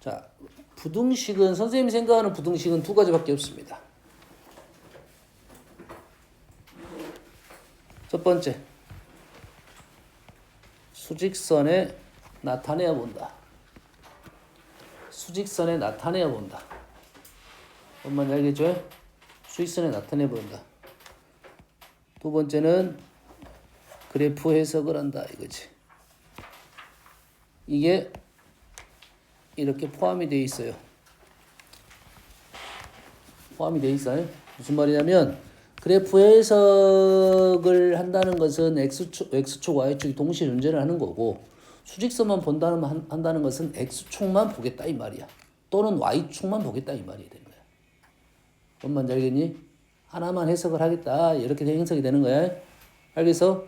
자, 부등식은 선생님이 생각하는 부등식은 두 가지밖에 없습니다. 첫 번째, 수직선에 나타내어 본다. 수직선에 나타내어 본다. 뭔 알겠죠? 수직선에 나타내 본다. 두 번째는 그래프 해석을 한다 이거지. 이게 이렇게 포함이 되어 있어요. 포함이 되어 있어요. 무슨 말이냐면 그래프 해석을 한다는 것은 x축, y축이 동시에 존재를 하는 거고 수직선만 한다는 것은 x축만 보겠다 이 말이야. 또는 y축만 보겠다 이 말이 되는 거야. 뭔 말인지 알겠니? 하나만 해석을 하겠다 이렇게 해석이 되는 거야. 알겠어?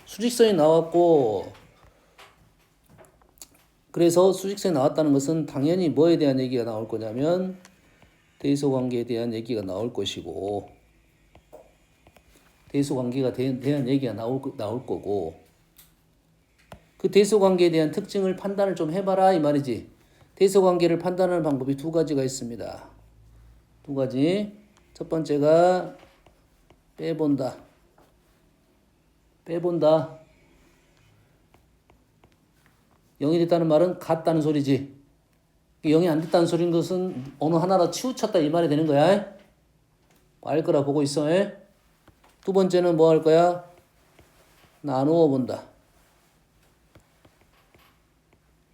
수직선이 나왔고 그래서 수직선이 나왔다는 것은 당연히 뭐에 대한 얘기가 나올 거냐면 대소관계에 대한 얘기가 나올 것이고 대소관계가 대한 얘기가 나올 거고 그 대소관계에 대한 특징을 판단을 좀 해봐라 이 말이지. 대소관계를 판단하는 방법이 두 가지가 있습니다. 두 가지. 첫 번째가 빼본다. 빼본다. 0이 됐다는 말은 같다는 소리지. 0이 안 됐다는 소리인 것은 어느 하나로 치우쳤다 이 말이 되는 거야. 알 거라 보고 있어. 두 번째는 뭐 할 거야? 나누어 본다.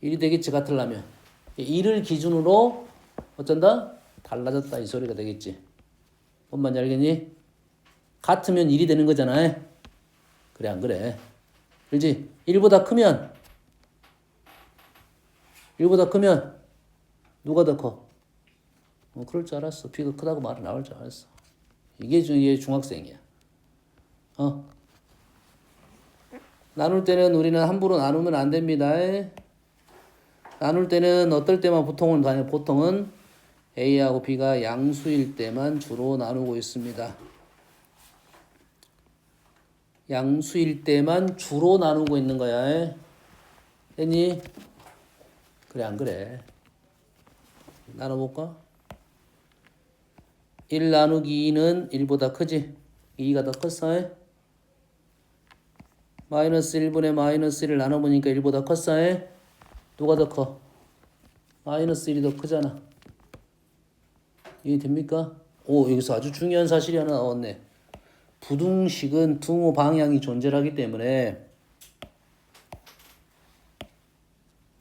1이 되겠지 같으려면. 1을 기준으로 어쩐다? 달라졌다 이 소리가 되겠지. 뭔 말인지 알겠니? 같으면 1이 되는 거잖아. 그래 안 그래? 그렇지? 1보다 크면 누가 더 커? 그럴 줄 알았어. B가 크다고 말이 나올 줄 알았어. 이게 중학생이야. 나눌 때는 우리는 함부로 나누면 안 됩니다. 나눌 때는 어떨 때만 보통은 A하고 B가 양수일 때만 주로 나누고 있습니다. 양수일 때만 주로 나누고 있는 거야. 됐니? 그래 안 그래? 나눠볼까? 1 나누기 2는 1보다 크지? 2가 더 컸어? 마이너스 1분의 마이너스 1을 나눠보니까 1보다 컸어? 누가 더 커? 마이너스 1이 더 크잖아. 이해됩니까? 오, 여기서 아주 중요한 사실이 하나 나왔네. 부등식은 등호 방향이 존재하기 때문에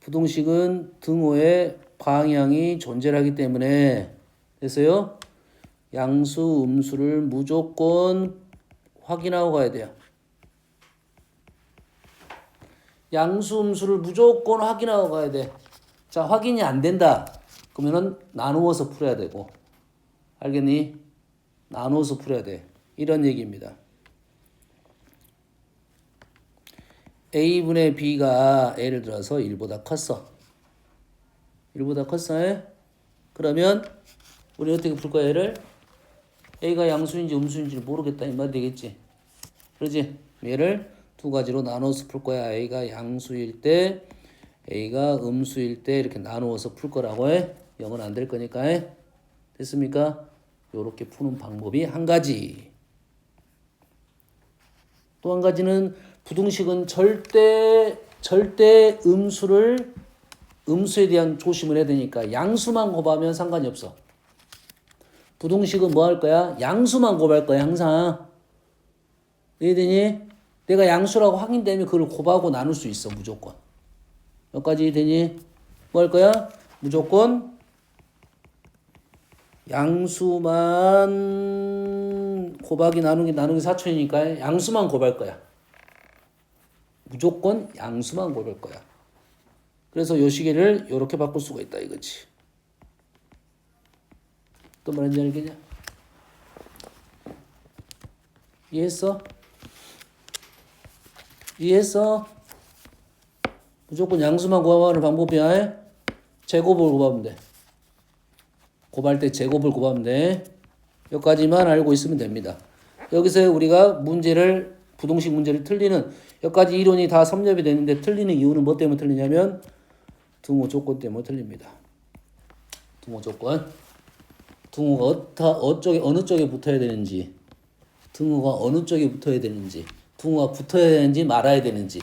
부등식은 등호의 방향이 존재하기 때문에 됐어요? 양수, 음수를 무조건 확인하고 가야 돼요. 양수, 음수를 무조건 확인하고 가야 돼. 자, 확인이 안 된다. 그러면은 나누어서 풀어야 되고. 알겠니? 나누어서 풀어야 돼. 이런 얘기입니다. A분의 B가 예를 들어서 1보다 컸어. 1보다 컸어. 그러면 우리 어떻게 풀 거야, 얘를? A가 양수인지 음수인지 모르겠다 이 말이 되겠지. 그러지? 얘를 두 가지로 나눠서 풀 거야. A가 양수일 때, A가 음수일 때 이렇게 나누어서 풀 거라고 해. 0은 안 될 거니까. 됐습니까? 요렇게 푸는 방법이 한 가지. 또 한 가지는 부등식은 절대 음수에 대한 조심을 해야 되니까 양수만 곱하면 상관이 없어. 부등식은 뭐 할 거야? 양수만 곱할 거야, 항상. 이해되니? 내가 양수라고 확인되면 그걸 곱하고 나눌 수 있어, 무조건. 여기까지 이해되니? 뭐 할 거야? 무조건 양수만 곱하기 나누기 사촌이니까 양수만 곱할 거야. 무조건 양수만 고를 거야. 그래서 요 시계를 이렇게 바꿀 수가 있다 이거지. 또 말인지 알겠냐? 이해했어? 무조건 양수만 곱하는 방법이야. 제곱을 곱하면 돼. 곱할 때 제곱을 곱하면 돼. 여기까지만 알고 있으면 됩니다. 여기서 우리가 부등식 문제를 틀리는 여기까지 이론이 다 섭렵이 되는데 틀리는 이유는 뭐 때문에 틀리냐면 등호 조건 때문에 틀립니다. 등호 조건. 등호가 어느 쪽에 붙어야 되는지, 등호가 어느 쪽에 붙어야 되는지, 등호가 붙어야 되는지 말아야 되는지,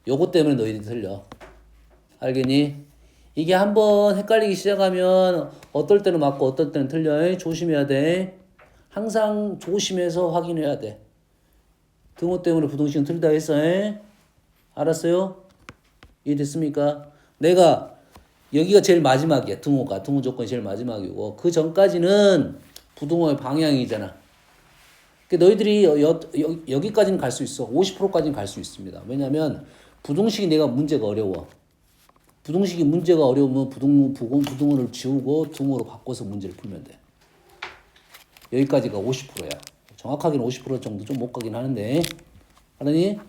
요것 때문에 너희들이 틀려. 알겠니? 이게 한번 헷갈리기 시작하면 어떨 때는 맞고 어떨 때는 틀려. 조심해야 돼. 항상 조심해서 확인해야 돼. 등호 때문에 부등식은 틀리다 했어. 알았어요? 이해됐습니까? 내가 여기가 제일 마지막이야. 등호 조건이 제일 마지막이고 그 전까지는 부등호의 방향이잖아. 그러니까 너희들이 여기까지는 갈 수 있어. 50%까지는 갈 수 있습니다. 왜냐면 부등식이 내가 문제가 어려워. 부등식이 문제가 어려우면 부등호를 지우고 등호로 바꿔서 문제를 풀면 돼. 여기까지가 50%야. 정확하게는 50% 정도 좀 못 가긴 하는데. 알았니?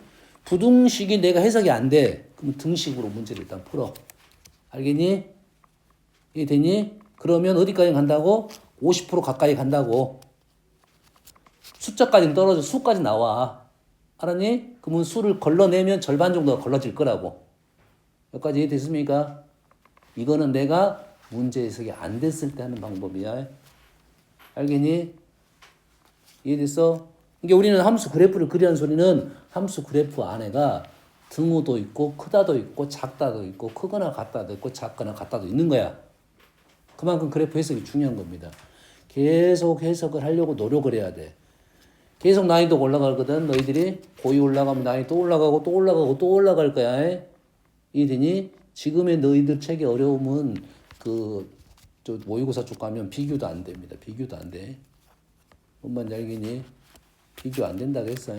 부등식이 내가 해석이 안 돼. 그럼 등식으로 문제를 일단 풀어. 알겠니? 이해되니? 그러면 어디까지 간다고? 50% 가까이 간다고. 숫자까지는 떨어져. 수까지 나와. 알았니? 그러면 수를 걸러내면 절반 정도가 걸러질 거라고. 여기까지 이해됐습니까? 이거는 내가 문제 해석이 안 됐을 때 하는 방법이야. 알겠니? 이해됐어? 이게 우리는 함수 그래프를 그리는 소리는 함수 그래프 안에가 등호도 있고 크다도 있고 작다도 있고 크거나 같다도 있고 작거나 같다도 있는 거야. 그만큼 그래프 해석이 중요한 겁니다. 계속 해석을 하려고 노력을 해야 돼. 계속 난이도가 올라가거든. 너희들이 고2 올라가면 난이도 또 올라가고 또 올라가고 또 올라갈 거야. 이해되니? 지금의 너희들 책의 어려움은 저 모의고사 쪽 가면 비교도 안 됩니다. 비교도 안 돼. 뭔 말인지 알겠니? 비교 안 된다고 했어.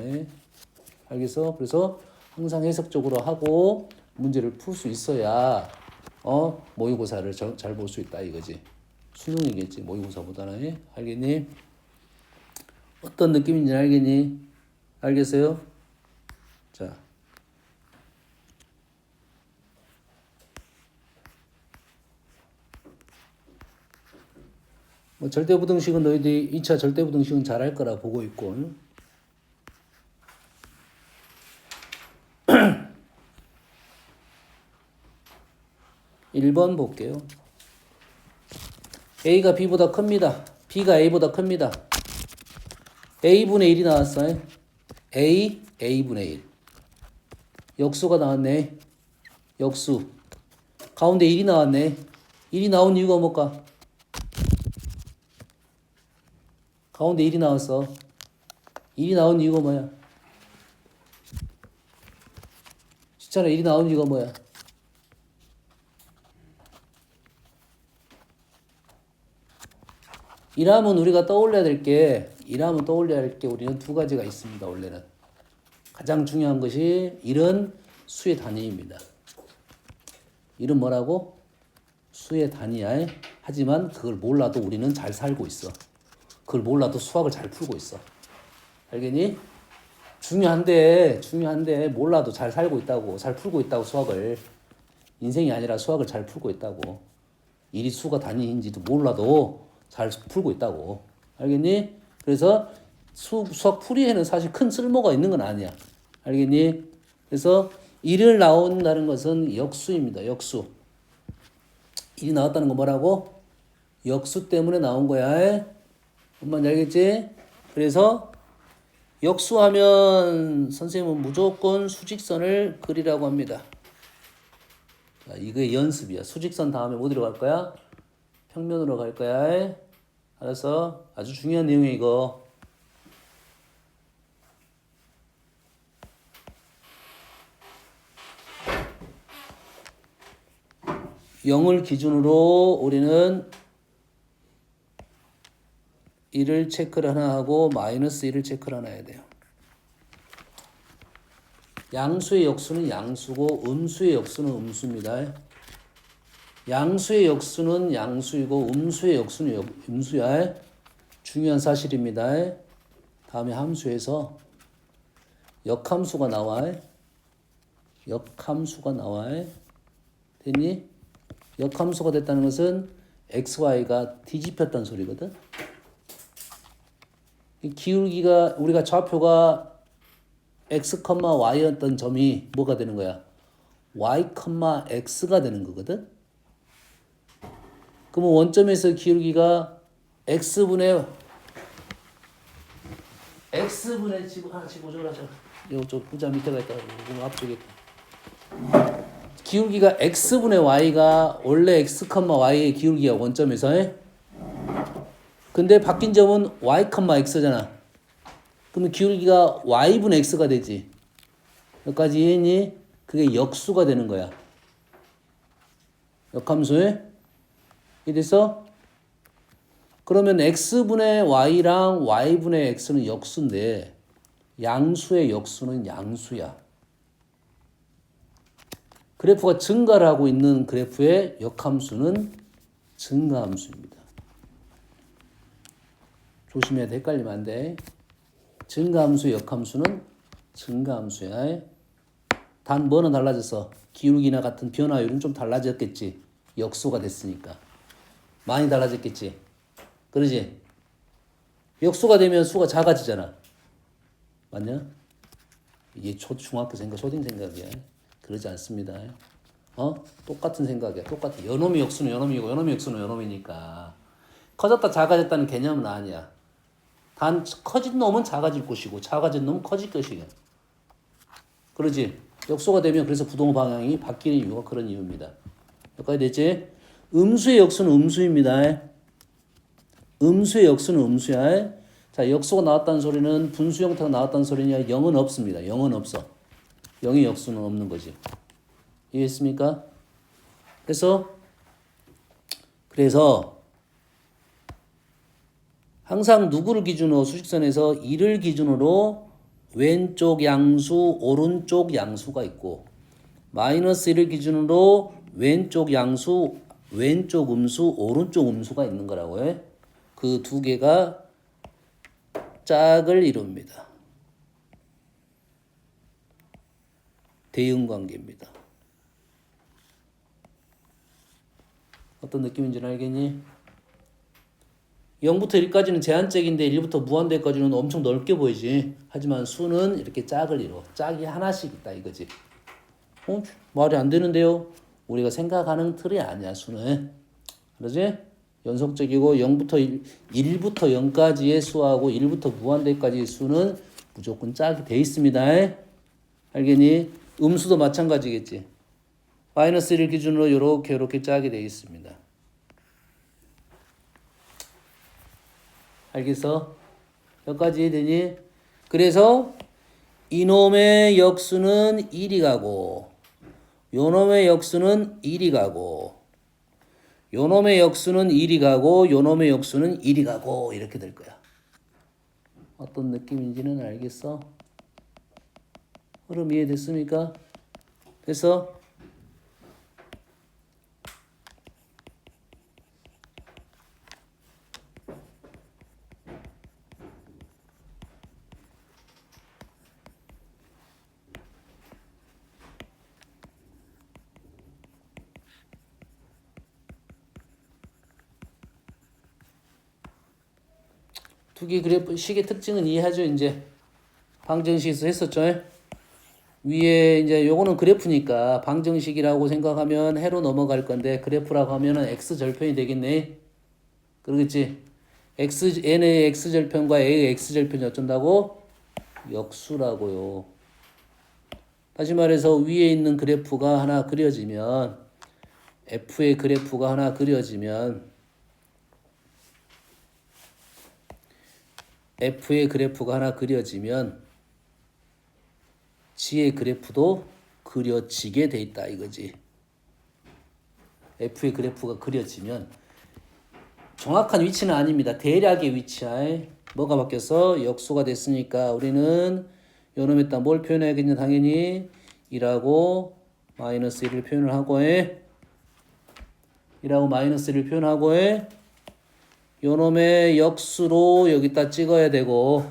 알겠어? 그래서 항상 해석적으로 하고 문제를 풀 수 있어야 모의고사를 잘 볼 수 있다 이거지. 수능이겠지 모의고사보다는. 알겠니? 어떤 느낌인지 알겠니? 알겠어요? 자. 뭐 절대부등식은 너희들이 2차 절대부등식은 잘할 거라 보고 있고. 1번 볼게요. A가 B보다 큽니다. B가 A보다 큽니다. A분의 1이 나왔어요. A분의 1. 역수가 나왔네. 역수. 가운데 1이 나왔네. 1이 나온 이유가 뭘까? 가운데 1이 나왔어. 1이 나온 이유가 뭐야? 시차라 1이 나온 이유가 뭐야? 이라면 우리가 떠올려야 될 게 우리는 두 가지가 있습니다. 원래는 가장 중요한 것이 1은 수의 단위입니다. 1은 뭐라고? 수의 단위야. 하지만 그걸 몰라도 우리는 잘 살고 있어. 그걸 몰라도 수학을 잘 풀고 있어. 알겠니? 중요한데 몰라도 잘 살고 있다고. 잘 풀고 있다고 수학을. 인생이 아니라 수학을 잘 풀고 있다고. 일이 수가 단위인지도 몰라도 잘 풀고 있다고. 알겠니? 그래서 수학 풀이에는 사실 큰 쓸모가 있는 건 아니야. 알겠니? 그래서 1을 나온다는 것은 역수입니다. 역수. 1이 나왔다는 건 뭐라고? 역수 때문에 나온 거야. 뭔지 알겠지? 그래서 역수하면 선생님은 무조건 수직선을 그리라고 합니다. 자, 이게 연습이야. 수직선 다음에 어디로 갈 거야? 평면으로 갈 거야. 알았어? 아주 중요한 내용이야 이거. 영을 기준으로 우리는 1을 체크를 하나 하고 마이너스 1을 체크를 하나 해야 돼요. 양수의 역수는 양수고 음수의 역수는 음수입니다. 양수의 역수는 양수이고 음수의 역수는 음수야. 중요한 사실입니다. 다음에 함수에서 역함수가 나와. 역함수가 나와. 됐니? 역함수가 됐다는 것은 XY가 뒤집혔다는 소리거든. 기울기가 우리가 좌표가 x, y였던 점이 뭐가 되는 거야? y, x가 되는 거거든. 그러면 원점에서 기울기가 x분의 지금 하나 집어줘라. 이쪽 의자 밑에가 있다. 이거 앞쪽에 있다. 기울기가 x분의 y가 원래 x, y의 기울기가 원점에서 근데 바뀐 점은 y, x잖아. 그러면 기울기가 y분의 x가 되지. 여기까지 이해했니? 그게 역수가 되는 거야. 역함수에 이래서 그러면 x분의 y랑 y분의 x는 역수인데 양수의 역수는 양수야. 그래프가 증가를 하고 있는 그래프의 역함수는 증가함수입니다. 조심해야 돼. 헷갈리면 안 돼. 증가함수의 역함수는 증가함수야. 단 뭐는 달라졌어? 기울기나 같은 변화율은 좀 달라졌겠지. 역수가 됐으니까. 많이 달라졌겠지. 그러지? 역수가 되면 수가 작아지잖아. 맞냐? 이게 중학교 생각, 초딩 생각이야. 그러지 않습니다. 똑같은 생각이야. 똑같아. 요놈이 역수는 요놈이고 요놈이 역수는 요놈이니까. 커졌다 작아졌다는 개념은 아니야. 단 커진 놈은 작아질 것이고 작아진 놈은 커질 것이야. 그러지? 역수가 되면 그래서 부동 방향이 바뀌는 이유가 그런 이유입니다. 여기까지 됐지? 음수의 역수는 음수입니다. 음수의 역수는 음수야. 자, 역수가 나왔다는 소리는 분수 형태가 나왔다는 소리냐? 0은 없습니다. 0은 없어. 0의 역수는 없는 거지. 이해했습니까? 그래서 항상 누구를 기준으로 수직선에서 1을 기준으로 왼쪽 양수, 오른쪽 양수가 있고 마이너스 1을 기준으로 왼쪽 양수, 왼쪽 음수, 오른쪽 음수가 있는 거라고 해. 그 두 개가 짝을 이룹니다. 대응관계입니다. 어떤 느낌인지는 알겠니? 0부터 1까지는 제한적인데 1부터 무한대까지는 엄청 넓게 보이지. 하지만 수는 이렇게 짝을 이뤄. 짝이 하나씩 있다 이거지. 말이 안 되는데요? 우리가 생각하는 틀이 아니야 수는. 그러지? 연속적이고 1부터 0까지의 수하고 1부터 무한대까지의 수는 무조건 짝이 돼 있습니다. 알겠니? 음수도 마찬가지겠지. 마이너스 1을 기준으로 이렇게 짝이 돼 있습니다. 알겠어? 여기까지 이해되니? 그래서 이놈의 역수는 1이 가고 요놈의 역수는 1이 가고 요놈의 역수는 1이 가고 요놈의 역수는 1이 가고 이렇게 될 거야. 어떤 느낌인지는 알겠어? 흐름 이해됐습니까? 그래서 두개 그래프 식의 특징은 이해하죠. 이제 방정식에서 했었죠. 위에 이제 요거는 그래프니까 방정식이라고 생각하면 해로 넘어갈 건데 그래프라고 하면은 x 절편이 되겠네. 그러겠지? n의 x 절편과 a의 x 절편이 어쩐다고? 역수라고요. 다시 말해서 위에 있는 그래프가 하나 그려지면 f의 그래프가 하나 그려지면 f의 그래프가 하나 그려지면 g의 그래프도 그려지게 돼 있다 이거지. f의 그래프가 그려지면 정확한 위치는 아닙니다. 대략의 위치야. 뭐가 바뀌었어? 역수가 됐으니까 우리는 요놈에다 뭘 표현해야겠냐? 당연히 2라고 마이너스 1을 표현을 하고 해. 2라고 마이너스 1을 표현하고 해. 요놈의 역수로 여기다 찍어야 되고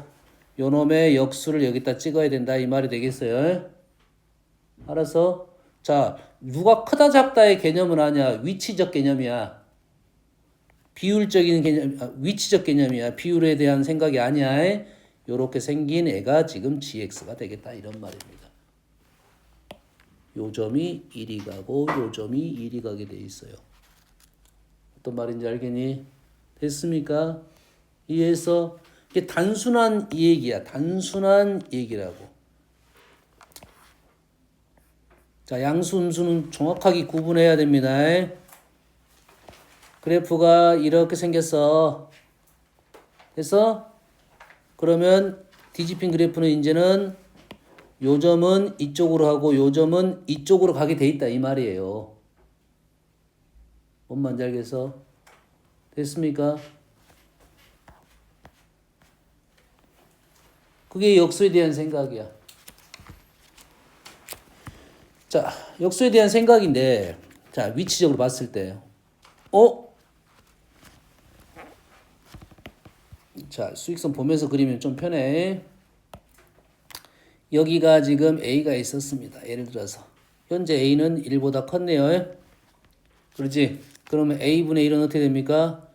요놈의 역수를 여기다 찍어야 된다 이 말이 되겠어요. 알았어? 자, 누가 크다 작다의 개념은 아니야. 위치적 개념이야. 비율적인 개념, 위치적 개념이야. 비율에 대한 생각이 아니야. 요렇게 생긴 애가 지금 gx가 되겠다 이런 말입니다. 요 점이 1이 가고 요 점이 1이 가게 돼 있어요. 어떤 말인지 알겠니? 됐습니까? 이해해서? 이게 단순한 얘기야. 단순한 얘기라고. 자, 양수, 음수는 정확하게 구분해야 됩니다. 그래프가 이렇게 생겼어. 됐어? 그러면 뒤집힌 그래프는 이제는 요 점은 이쪽으로 하고 요 점은 이쪽으로 가게 돼 있다 이 말이에요. 뭔 말인지 알겠어? 됐습니까? 그게 역수에 대한 생각이야. 자, 역수에 대한 생각인데, 자, 위치적으로 봤을 때, 자, 수익선 보면서 그리면 좀 편해. 여기가 지금 A가 있었습니다. 예를 들어서. 현재 A는 1보다 컸네요. 그렇지? 그러면 A분의 1은 어떻게 됩니까?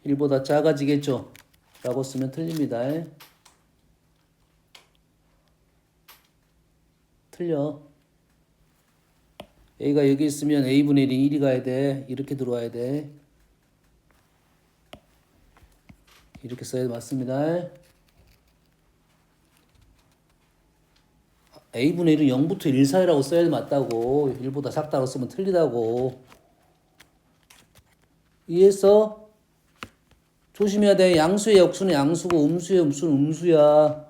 1보다 작아지겠죠? 라고 쓰면 틀립니다. 틀려. A가 여기 있으면 A분의 1이 1이 가야 돼. 이렇게 들어와야 돼. 이렇게 써야 맞습니다. A분의 1은 0부터 1 사이라고 써야 맞다고. 1보다 작다고 쓰면 틀리다고. 이해했어? 조심해야 돼. 양수의 역수는 양수고 음수의 음수는 음수야.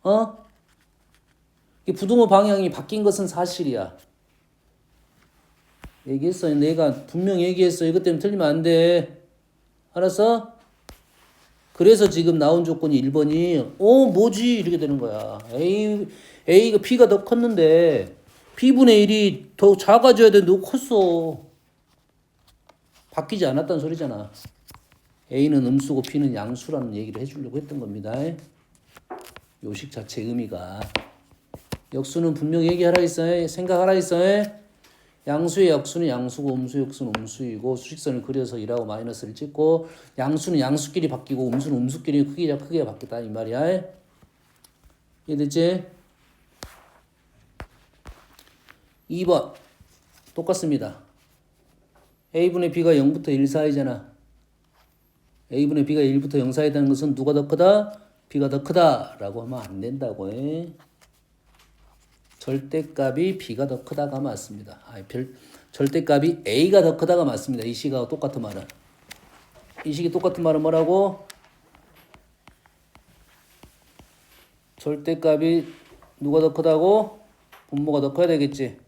어? 이 부등호 방향이 바뀐 것은 사실이야. 얘기했어. 내가 분명 얘기했어. 이것 때문에 틀리면 안 돼. 알았어? 그래서 지금 나온 조건이 1번이 뭐지? 이렇게 되는 거야. A가 B가 더 컸는데 B분의 1이 더 작아져야 되는데 너 컸어. 바뀌지 않았다는 소리잖아. A는 음수고 B는 양수라는 얘기를 해주려고 했던 겁니다. 요식 자체 의미가. 역수는 분명 얘기하라 했어요. 생각하라 했어요. 양수의 역수는 양수고 음수의 역수는 음수이고 수직선을 그려서 1하고 마이너스를 찍고 양수는 양수끼리 바뀌고 음수는 음수끼리 크기가 바뀌었다 이 말이야. 이해됐지? 2번 똑같습니다. A분의 B가 0부터 1 사이잖아. A분의 B가 1부터 0 사이라는 것은 누가 더 크다? B가 더 크다 라고 하면 안 된다고 해. 절대값이 B가 더 크다가 맞습니다. 절대값이 A가 더 크다가 맞습니다. 이 식하고 똑같은 말은. 이 식이 똑같은 말은 뭐라고? 절대값이 누가 더 크다고? 분모가 더 커야 되겠지.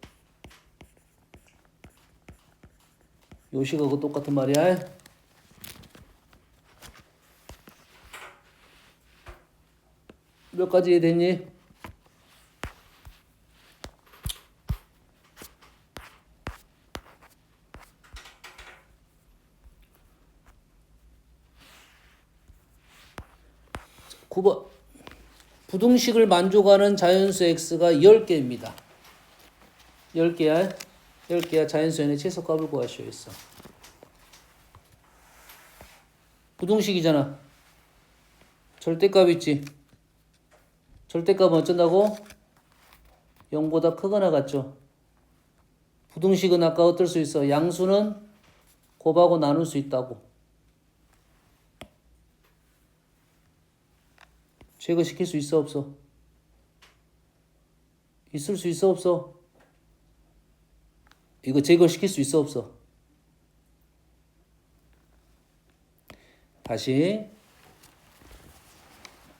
요 식하고 똑같은 말이야. 몇 가지 이해됐니? 자, 9번. 부등식을 만족하는 자연수 x가 10개입니다. 10개야. 10개야. 자연수 n의 최소값을 구하시오 했어. 부등식이잖아. 절대값 있지. 절대값은 어쩐다고? 0보다 크거나 같죠. 부등식은 아까 어떨 수 있어? 양수는 곱하고 나눌 수 있다고. 제거시킬 수 있어 없어? 있을 수 있어 없어? 이거 제거시킬 수 있어 없어? 다시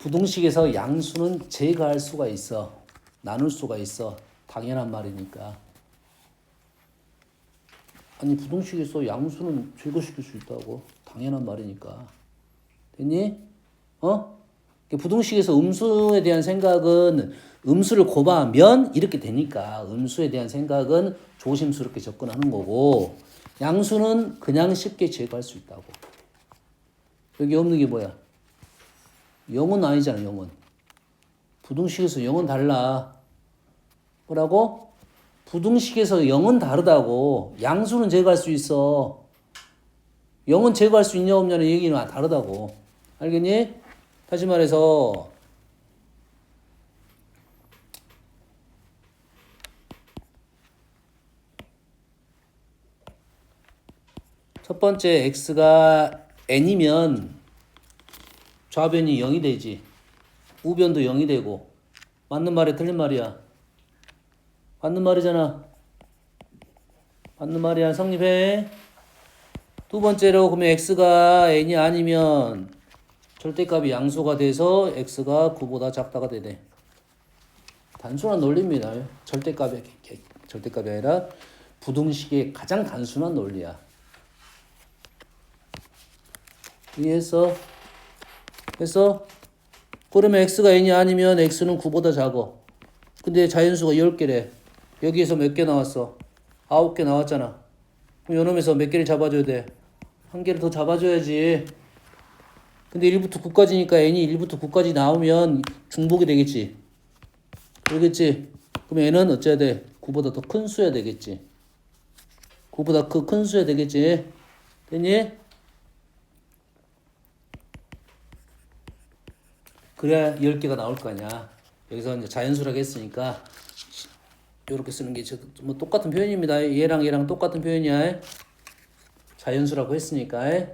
부등식에서 양수는 제거할 수가 있어. 나눌 수가 있어. 당연한 말이니까. 아니 부등식에서 양수는 제거시킬 수 있다고. 당연한 말이니까. 됐니? 부등식에서 음수에 대한 생각은 음수를 곱하면 이렇게 되니까 음수에 대한 생각은 조심스럽게 접근하는 거고 양수는 그냥 쉽게 제거할 수 있다고. 여기 없는 게 뭐야? 0은 아니잖아. 0은. 부등식에서 0은 달라. 뭐라고? 부등식에서 0은 다르다고. 양수는 제거할 수 있어. 0은 제거할 수 있냐 없냐는 얘기는 다르다고. 알겠니? 다시 말해서 첫 번째 x가 n이면 좌변이 0이 되지. 우변도 0이 되고. 맞는 말이야, 틀린 말이야? 맞는 말이잖아. 맞는 말이야. 성립해. 두 번째로 그러면 x가 n이 아니면 절대값이 양수가 돼서 x가 9보다 작다가 되네. 단순한 논리입니다. 절대값이 아니라 부등식의 가장 단순한 논리야. 이해했어? 했어? 그러면 x가 n이 아니면 x는 9보다 작어. 근데 자연수가 10개래. 여기에서 몇 개 나왔어? 9개 나왔잖아. 그럼 요놈에서 몇 개를 잡아줘야 돼? 한 개를 더 잡아줘야지. 근데 1부터 9까지니까 n이 1부터 9까지 나오면 중복이 되겠지. 그러겠지? 그럼 n은 어째야 돼? 9보다 더 큰 수야 되겠지. 9보다 큰 수야 되겠지. 됐니? 그래야 10개가 나올 거 아니야. 여기서 이제 자연수라고 했으니까 이렇게 쓰는 게 뭐 똑같은 표현입니다. 얘랑 똑같은 표현이야. 자연수라고 했으니까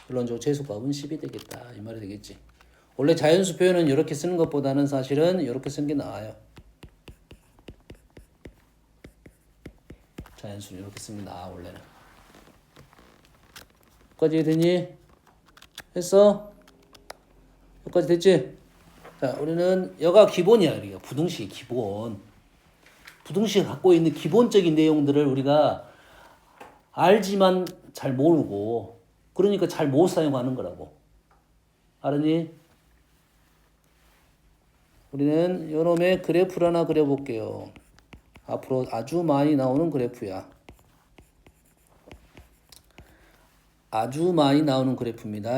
물론적으로 최소값은 10이 되겠다. 이 말이 되겠지. 원래 자연수 표현은 이렇게 쓰는 것보다는 사실은 이렇게 쓰는 게 나아요. 자연수는 이렇게 쓰는 게 나아 원래는. 여기까지 됐니? 했어? 여기까지 됐지? 자, 우리는 여가 기본이야. 우리가 부등식의 기본. 부등식이 갖고 있는 기본적인 내용들을 우리가 알지만 잘 모르고 그러니까 잘 못 사용하는 거라고. 알았니? 우리는 요놈의 그래프를 하나 그려볼게요. 앞으로 아주 많이 나오는 그래프야. 아주 많이 나오는 그래프입니다.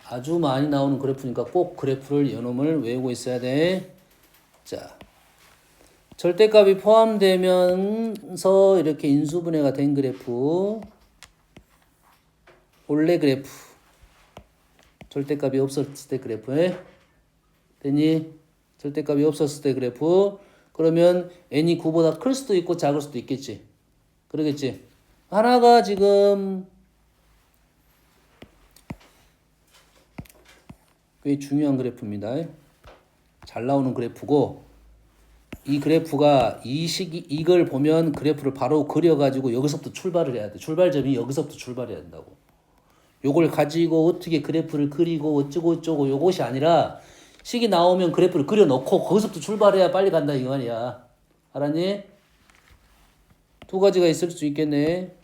아주 많이 나오는 그래프니까 꼭 그래프를 요놈을 외우고 있어야 돼. 자, 절대값이 포함되면서 이렇게 인수분해가 된 그래프, 원래 그래프, 절대값이 없었을 때 그래프에 됐니? 절대값이 없었을 때 그래프. 그러면 n이 9보다 클 수도 있고 작을 수도 있겠지. 그러겠지. 하나가 지금 꽤 중요한 그래프입니다. 잘 나오는 그래프고, 이 그래프가 이걸 보면 그래프를 바로 그려가지고 여기서부터 출발을 해야 돼. 출발점이 여기서부터 출발해야 된다고. 요걸 가지고 어떻게 그래프를 그리고 어쩌고 저쩌고 요것이 아니라 식이 나오면 그래프를 그려놓고 거기서부터 출발해야 빨리 간다 이 말이야. 알았니? 두 가지가 있을 수 있겠네.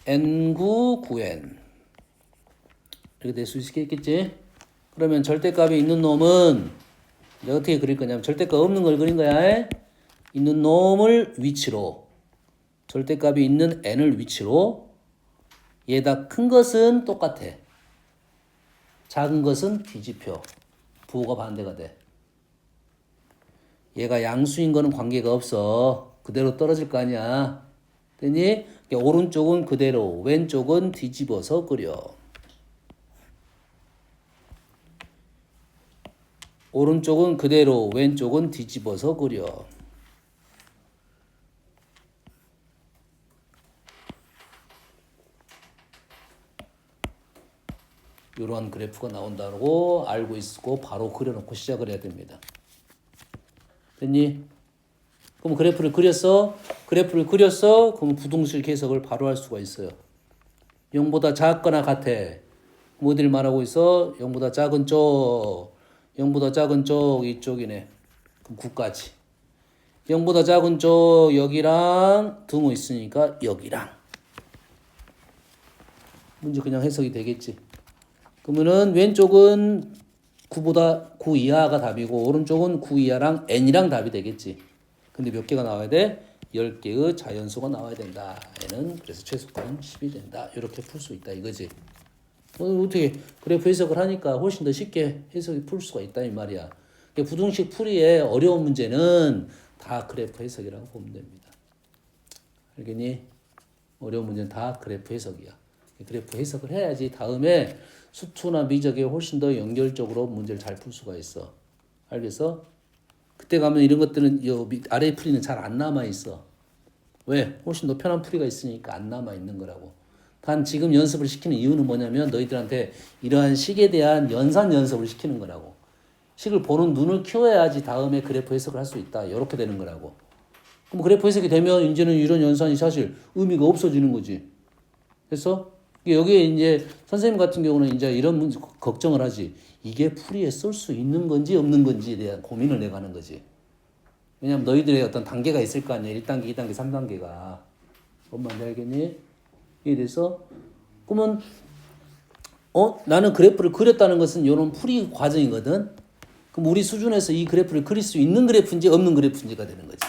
n9, 9n 이렇게 될 수 있겠지? 그러면 절대값이 있는 놈은 이제 어떻게 그릴 거냐면 절대값 없는 걸 그린 거야. 있는 놈을 위치로, 절대값이 있는 n을 위치로, 얘다 큰 것은 똑같아. 작은 것은 뒤집혀. 부호가 반대가 돼. 얘가 양수인 거는 관계가 없어. 그대로 떨어질 거 아니야. 됐니? 오른쪽은 그대로, 왼쪽은 뒤집어서 그려. 오른쪽은 그대로, 왼쪽은 뒤집어서 그려. 이러한 그래프가 나온다고 알고 있고 바로 그려놓고 시작을 해야 됩니다. 됐니? 그럼 그래프를 그렸어? 그래프를 그렸어? 그럼 부등식 해석을 바로 할 수가 있어요. 0보다 작거나 같아. 어디를 말하고 있어? 0보다 작은 쪽. 0보다 작은 쪽 이쪽이네. 그럼 9까지. 0보다 작은 쪽 여기랑 등호 있으니까 여기랑. 문제 그냥 해석이 되겠지. 그러면은 왼쪽은 9보다 9 이하가 답이고 오른쪽은 9 이하랑 n이랑 답이 되겠지. 근데 몇 개가 나와야 돼? 10개의 자연수가 나와야 된다. 얘는 그래서 최소값은 10이 된다. 이렇게 풀 수 있다 이거지. 어떻게 그래프 해석을 하니까 훨씬 더 쉽게 해석이 풀 수가 있다 이 말이야. 부등식 풀이의 어려운 문제는 다 그래프 해석이라고 보면 됩니다. 알겠니? 어려운 문제는 다 그래프 해석이야. 그래프 해석을 해야지 다음에 수투나 미적에 훨씬 더 연결적으로 문제를 잘 풀 수가 있어. 알겠어? 그때 가면 이런 것들은 요 아래 풀이는 잘 안 남아 있어. 왜? 훨씬 더 편한 풀이가 있으니까 안 남아 있는 거라고. 단 지금 연습을 시키는 이유는 뭐냐면 너희들한테 이러한 식에 대한 연산 연습을 시키는 거라고. 식을 보는 눈을 키워야지 다음에 그래프 해석을 할 수 있다. 이렇게 되는 거라고. 그럼 그래프 해석이 되면 이제는 이런 연산이 사실 의미가 없어지는 거지. 그래서 여기에 이제 선생님 같은 경우는 이제 이런 문제 걱정을 하지. 이게 풀이에 쓸 수 있는 건지 없는 건지에 대한 고민을 내가 하는 거지. 왜냐면 너희들의 어떤 단계가 있을 거 아니야. 1단계, 2단계, 3단계가. 뭔 말인지 알겠니? 이래서 그러면 나는 그래프를 그렸다는 것은 이런 풀이 과정이거든. 그럼 우리 수준에서 이 그래프를 그릴 수 있는 그래프인지 없는 그래프인지가 되는 거지.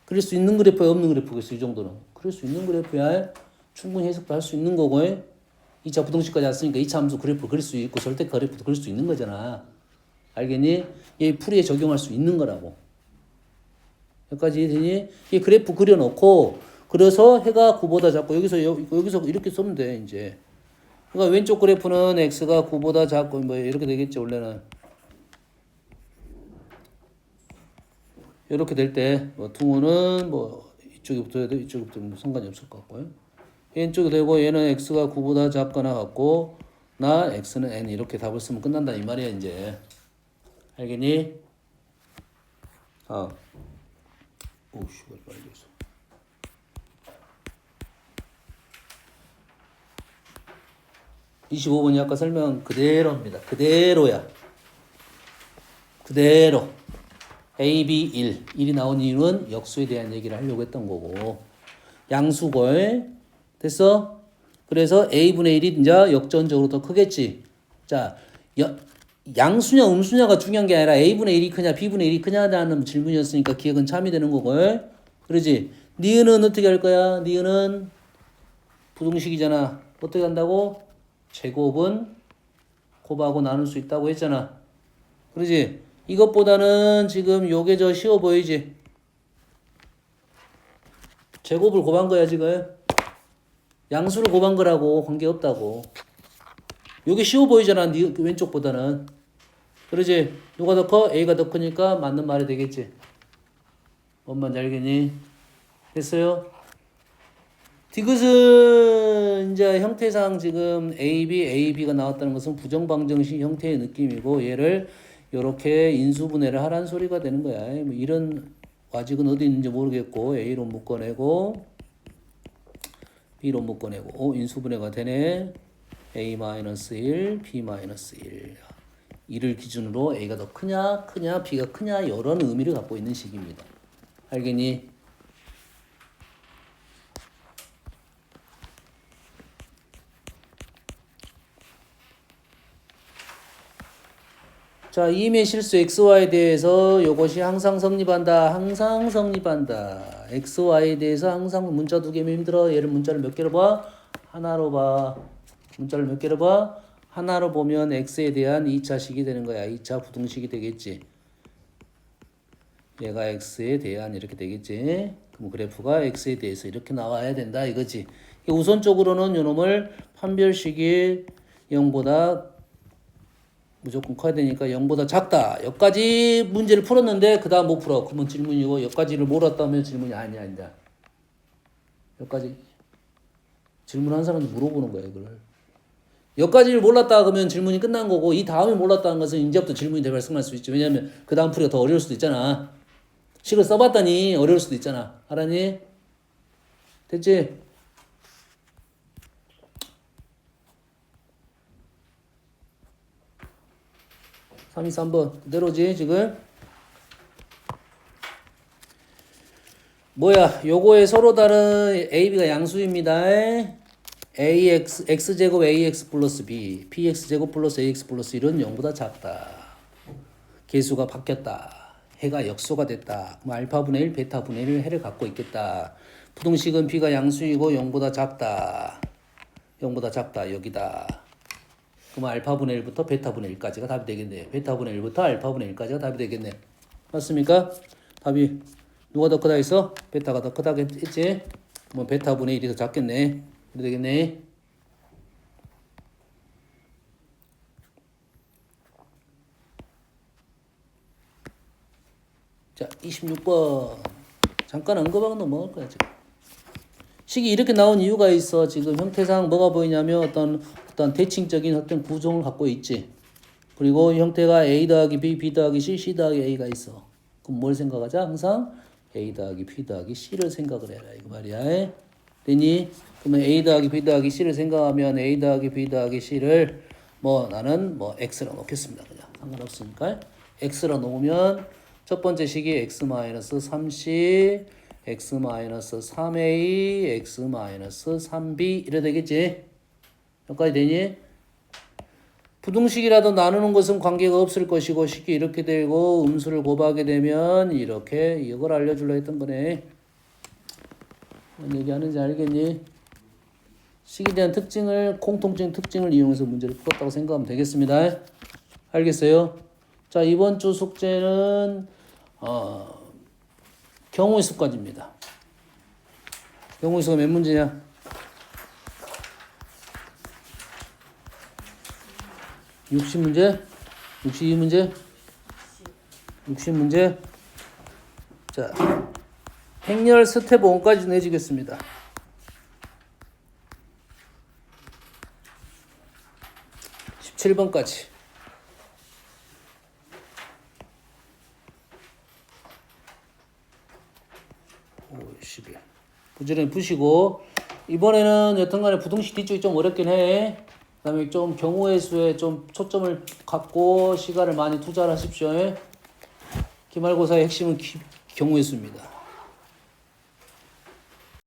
그릴 수 있는 그래프야 없는 그래프겠어 이 정도는. 그릴 수 있는 그래프야 충분히 해석도 할 수 있는 거고 2차 부등식까지 왔으니까 2차 함수 그래프를 그릴 수 있고 절대 그래프도 그릴 수 있는 거잖아. 알겠니? 얘 풀이에 적용할 수 있는 거라고. 여기까지 되니? 이 그래프 그려놓고 그래서 해가 9보다 작고 여기서 이렇게 쓰면 돼 이제. 그러니까 왼쪽 그래프는 x가 9보다 작고 뭐 이렇게 되겠지 원래는. 이렇게 될 때 뭐 둥어는 뭐 이쪽이 붙어야 돼 이쪽이 붙으면 뭐 상관이 없을 것 같고요. 왼쪽이 되고 얘는 x가 9보다 작거나 같고 나 x는 n 이렇게 답을 쓰면 끝난다 이 말이야 이제. 알겠니? 오씨 빨리 해서. 25번이 아까 설명 그대로입니다. 그대로야. 그대로. A, B, 1. 1이 나온 이유는 역수에 대한 얘기를 하려고 했던 거고. 양수걸. 됐어? 그래서 A분의 1이 이제 역전적으로 더 크겠지. 자, 양수냐 음수냐가 중요한 게 아니라 A분의 1이 크냐 B분의 1이 크냐라는 질문이었으니까 기억은 참이 되는 거걸. 그러지? 니은은 어떻게 할 거야? 니은은 부등식이잖아. 어떻게 한다고? 제곱은 곱하고 나눌 수 있다고 했잖아. 그러지? 이것보다는 지금 요게 저 쉬워 보이지? 제곱을 곱한 거야 지금. 양수를 곱한 거라고 관계없다고. 요게 쉬워 보이잖아 왼쪽보다는. 그러지? 누가 더 커? A가 더 크니까 맞는 말이 되겠지. 뭔 말인지 알겠니? 됐어요? 디귿은 이제 형태상 지금 AB가 나왔다는 것은 부정방정식 형태의 느낌이고 얘를 이렇게 인수분해를 하라는 소리가 되는 거야. 뭐 이런 와직은 어디 있는지 모르겠고 A로 묶어내고 B로 묶어내고 인수분해가 되네. A-1, B-1 이를 기준으로 A가 더 크냐 B가 크냐 이런 의미를 갖고 있는 식입니다. 알겠니? 자, 이임의 실수 xy에 대해서 이것이 항상 성립한다. 항상 성립한다. xy에 대해서 항상 문자 두 개면 힘들어. 얘를 문자를 몇 개로 봐? 하나로 봐. 문자를 몇 개로 봐? 하나로 보면 x에 대한 2차식이 되는 거야. 2차 부등식이 되겠지. 얘가 x에 대한 이렇게 되겠지. 그럼 그래프가 x에 대해서 이렇게 나와야 된다 이거지. 우선적으로는 요놈을 판별식이 0보다 무조건 커야 되니까 0보다 작다. 여기까지 문제를 풀었는데 그 다음 못 풀어. 그러면 질문이고 여기까지를 몰았다면 질문이 아니야. 이제 여기까지 질문한 사람한테 물어보는 거야 이걸. 여기까지를 몰랐다 그러면 질문이 끝난 거고 이 다음에 몰랐다는 것은 이제부터 질문이 발생할 수 있지. 왜냐하면 그 다음 풀이가 더 어려울 수도 있잖아. 식을 써봤더니 어려울 수도 있잖아. 알았니? 됐지? (3, 2, 3번) 그대로지 지금. 뭐야 요거에 서로 다른 AB가 양수입니다. x제곱 ax 플러스 b bx제곱 플러스 ax 플러스 1은 0보다 작다. 개수가 바뀌었다. 해가 역수가 됐다. 그럼 알파분의 1 베타분의 1 해를 갖고 있겠다. 부등식은 b가 양수이고 0보다 작다. 0보다 작다 여기다. 그럼 알파분의 1부터 베타분의 1까지가 답이 되겠네. 베타분의 1부터 알파분의 1까지가 답이 되겠네. 맞습니까? 답이 누가 더 크다 했어? 베타가 더 크다 했지? 뭐 베타분의 1이 더 작겠네. 그래 되겠네. 자, 26번. 잠깐 언급하고 넘어갈 거야 지금. 식이 이렇게 나온 이유가 있어. 지금 형태상 뭐가 보이냐면 어떤 대칭적인 어떤 구성을 갖고 있지. 그리고 형태가 A 더하기 B, B 더하기 C, C 더하기 A가 있어. 그럼 뭘 생각하자? 항상 A 더하기 B 더하기 C를 생각을 해라 이거 말이야. 되니? 그러면 A 더하기 B 더하기 C를 생각하면 A 더하기 B 더하기 C를 뭐 나는 뭐 X로 놓겠습니다. 그냥 상관없으니까 X로 놓으면 첫 번째 식이 X-3C X-3A X-3B 이래 되겠지? 여기까지 되니? 부등식이라도 나누는 것은 관계가 없을 것이고 식이 이렇게 되고 음수를 곱하게 되면 이렇게 이걸 알려주려 했던 거네. 뭔 얘기하는지 알겠니? 식에 대한 특징을 공통적인 특징을 이용해서 문제를 풀었다고 생각하면 되겠습니다. 알겠어요? 자 이번 주 숙제는 경우의 수까지입니다. 경우의 수가 몇 문제냐? 60문제? 62문제? 60문제? 자, 행렬 스텝 1까지 내주겠습니다. (17) 번까지 11. 부지런히 푸시고 이번에는 여튼간에 부등식 뒤쪽이 좀 어렵긴 해. 그 다음에 좀 경우의 수에 좀 초점을 갖고 시간을 많이 투자를 하십시오. 기말고사의 핵심은 경우의 수입니다.